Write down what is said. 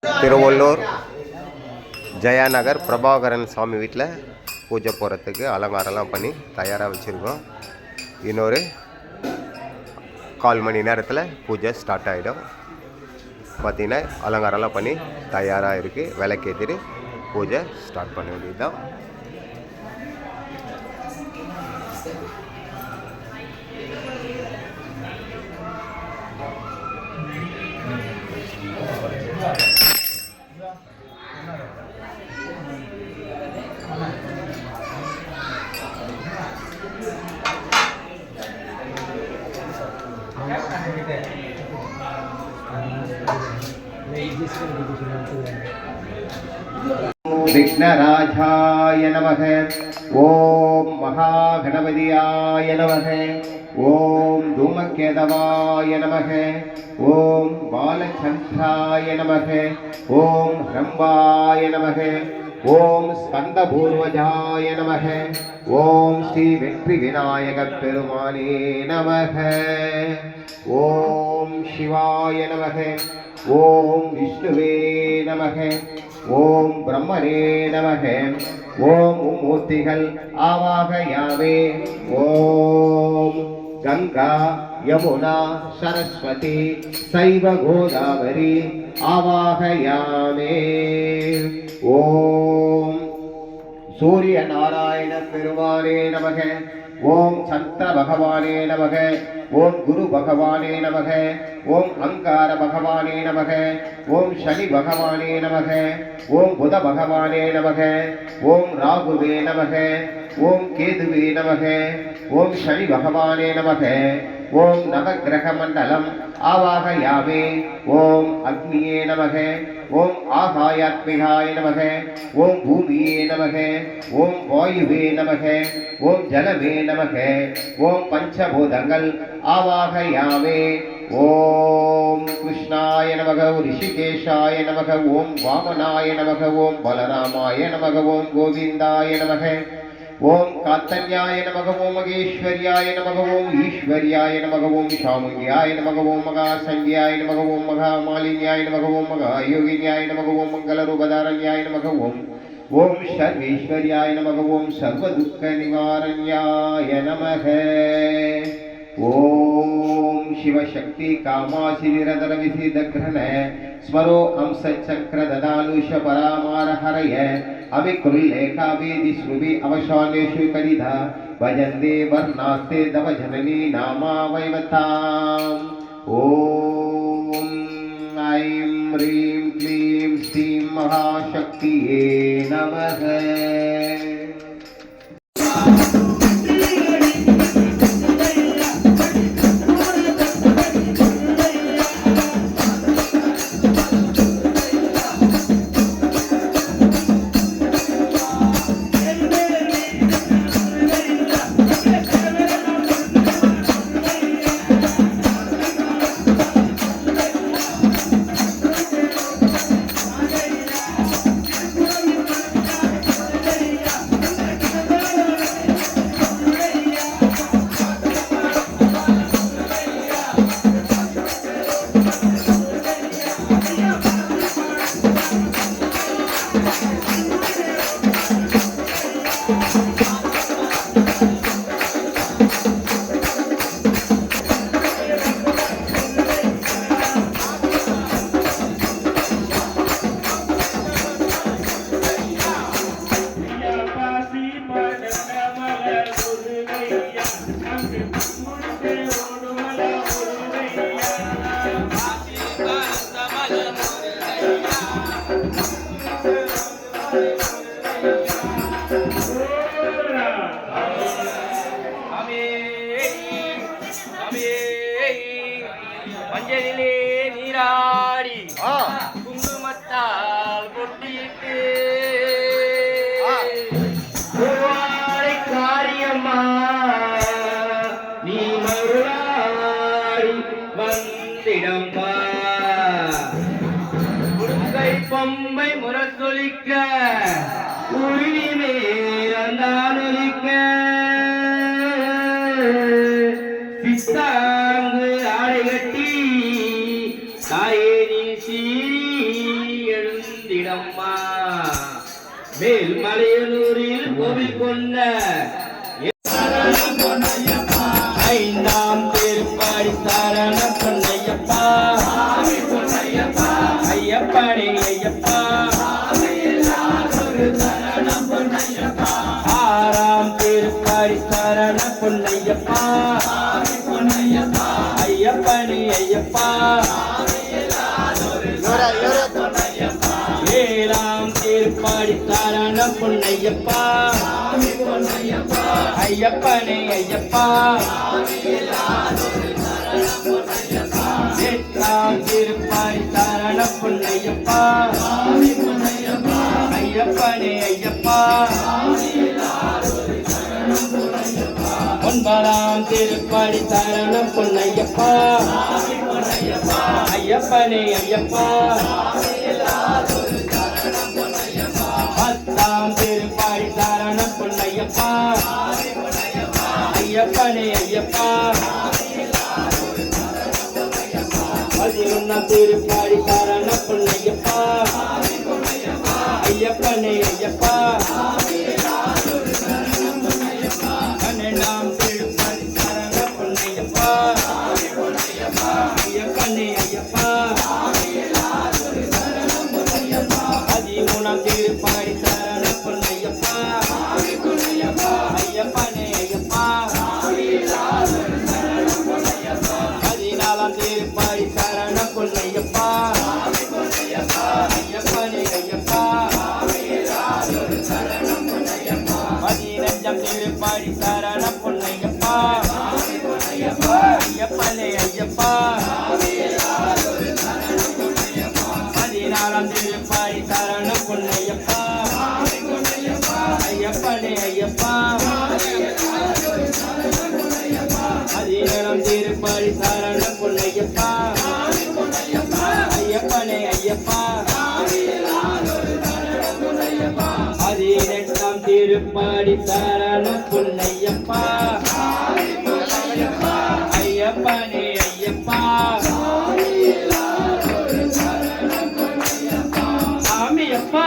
திருவள்ளூர் ஜெயாநகர் பிரபாகரன் சாமி வீட்டில் பூஜை போகிறதுக்கு அலங்காரம்லாம் பண்ணி தயாராக வச்சுருக்கோம். இன்னொரு 1/4 மணி நேரத்தில் பூஜை ஸ்டார்ட் ஆகிடும். பார்த்திங்கன்னா அலங்காரம்லாம் பண்ணி தயாராக இருக்குது. விளக்கேற்றிட்டு பூஜை ஸ்டார்ட் பண்ண வேண்டியது தான். विघ्नराजाय नमः। ओम महागणपतियाय नमः। ओम धूमकेतवाय नमः। ओम बालचंद्राय नमः। ओम रंबाय नमः। ओम स्कंदपूर्वजाय नमः। ओम श्री वेट्रि विनायक पेरुमाने नमः। ओम शिवाय नमः। ओम विष्णुवे नमः। ओम ब्रह्मणे नमः। ओम मूर्तिகள் आवाहयामे। ओम गंगा यमुना सरस्वती शैव गोदावरी आवाहयामे। ओम सूर्य नारायण पेरुमाने नमः। ओम चंद्र भगवाने नमः। ओम गुरु भगवाने नमः। ओम अंगार भगवाने नमः। ओम शनि भगवाने नमः। ओम बुध भगवाने नमः। ओम राहुवे नमः। ओम केतुवे नमः। ओम शनि भगवाने नमः। ओम नवग्रह मंडलम आवाहयामे। ओम अग्निये नमः। ओम आकायात्मिकाय नमः। ओम भूमिये नमः। ओम वायुवे नमः। ओम जलवे नमः। ओम पंचभूतங்கள் आवाहयामे। ओम कृष्णाय नमः। ऋषिकेशाय नमः। ओम वामनाय नमः। ओम बलरामाय नमः। ओम गोविंदाय नमः। ओम कात्याय नमः। ओम महेश्वर्याय नमः। ओम ईश्वर्याय नमः। ओम शामुंड्याय नमः। ओम महासंज्ञाय नमः। ओम महामालिन्याय नमः। ओम महायोगिन्याय नमः। ओम मंगलरूपधारण्याय नमः। ओम सर्वेश्वर्याय नमः। ओम सर्वदुःख निवारण्याय नमः। ओम शिवशक्ति कामाशिनिरदर विसिदग्रहण स्मरो अंश चक्र ददानुष परामार हरय अविकृल्लेखावेदि श्रुभि अवशानेषु कलिधा भजन्ते वर्णास्ते तव जननी नामावैवताम्। ओम ऐं ह्रीं क्लीं श्रीं महाशक्तिये नमः। குங்குமத்தால் பொட்டிட்டு காரியம்மா நீ மருளாடி வந்திடம்மா முருகை பொம்மை முரசொலிக்க உருவி மேலொலிக்க சித்தாங்கு ஆடை கட்டி தாயே நீ சீரி இருந்திடம்மா மேல்மலையனூரில் கோவில் கொண்ட ஐந்தாம் திருப்படி சரண பொன்னையப்பா ஐயப்பனே ஐயப்பா ஆறாம் திருப்படி சரண பொன்னையப்பா ஐயப்பனே ஐயப்பா ஏழாம் திருப்படி சரண பொன்னையப்பா ஐயப்பனே ஐயப்பா எட்டாம் திருப்படி சரண பொன்னையப்பா ஐயப்பனே ஐயப்பா ஒன்பதாம் திருப்படி சரண பொன்னையப்பா ஐயப்பனே ஐயப்பா பத்தாம் திருப்படி சரண பொன்னையப்பா ஐயப்பனே ஐயப்பா பதினொன்னாம் திருப்படி சரண பொன்னையப்பா ஐயப்பனே ஐயப்பா பன்னெண்டாம் திருப்படி சரண பொன்னையப்பா ஐயப்பனே ஐயப்பா பதிமூணாம் திருப்படி சரண பொன்னையப்பா ஐயப்பனே ஐயப்பா பதினாலாம் திருப்படி சரண பொன்னையப்பா ஐயப்பனே ஐயப்பா பதினஞ்சாம் திருப்படி சரண பொன்னையப்பா ஐயப்பனே ஐயப்பா பதினாறாம் திருப்படி சரண பொன்னையப்பா ஐயப்பனே ஐயப்பா பதினேழாம் திருப்படி சரண பொன்னையப்பா ஐயப்பனே ஐயப்பா பதினெட்டாம் திருப்படி சரண பொன்னையப்பா ஐயப்பனே ஐயப்பா சாமியப்பா